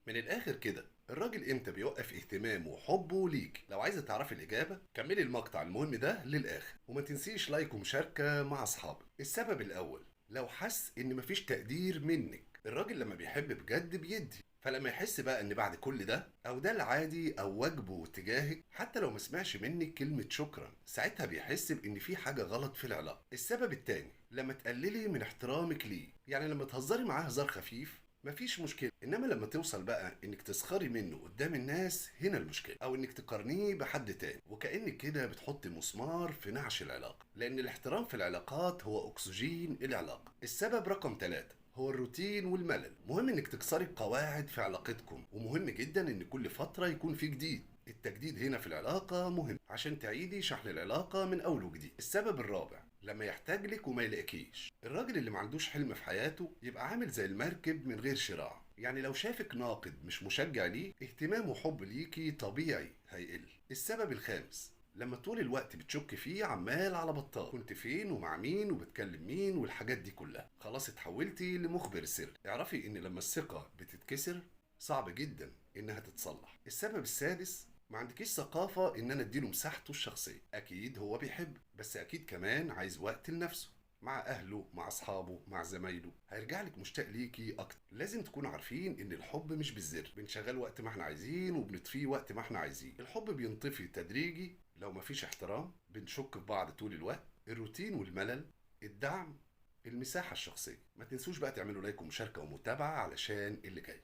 من الآخر كده، الراجل امتى بيوقف اهتمامه وحبه ليك؟ لو عايزة تعرفي الإجابة كملي المقطع المهم ده للآخر، وما تنسيش لايك ومشاركة مع أصحابك. السبب الأول، لو حس إن مفيش تقدير منك. الراجل لما بيحب بجد بيدي، فلما يحس بقى ان بعد كل ده او ده العادي او واجبه تجاهك، حتى لو ما سمعش منك كلمة شكرا، ساعتها بيحس بان في حاجة غلط في العلاقة. السبب التاني، لما تقللي من احترامك ليه، يعني لما تهزري معاه هزار خفيف مفيش مشكلة، انما لما توصل بقى انك تسخري منه قدام الناس، هنا المشكلة، او انك تقارنيه بحد تاني، وكأنك كده بتحطي مسمار في نعش العلاقة، لان الاحترام في العلاقات هو اكسجين العلاقة. السبب رقم 3 هو الروتين والملل. مهم انك تكسري القواعد في علاقتكم، ومهم جدا ان كل فترة يكون في جديد. التجديد هنا في العلاقة مهم عشان تعيدي شحن العلاقة من أول وجديد. السبب الرابع، لما يحتاج لك وما يلاقيكيش. الراجل اللي ما عندوش حلم في حياته يبقى عامل زي المركب من غير شراع، يعني لو شافك ناقد مش مشجع ليه، اهتمام وحب ليكي طبيعي هيقل. السبب الخامس، لما طول الوقت بتشك فيه عمال على بطال، كنت فين ومع مين وبتكلم مين والحاجات دي كلها، خلاص اتحولتي لمخبر سر. اعرفي ان لما الثقة بتتكسر صعب جدا انها تتصلح. السبب السادس، ما عندكيش ثقافة ان انا اديله مساحته الشخصية. اكيد هو بيحب، بس اكيد كمان عايز وقت لنفسه، مع اهله، مع اصحابه، مع زمايله، هيرجع لك مشتاق ليكي اكتر. لازم تكونوا عارفين ان الحب مش بالزر، بنشغل وقت ما احنا عايزين وبنطفيه وقت ما احنا عايزين. الحب بينطفي تدريجي لو مفيش احترام، بنشك في بعض طول الوقت، الروتين والملل، الدعم، المساحة الشخصية. ما تنسوش بقى تعملوا لايك ومشاركة ومتابعة علشان اللي جاي.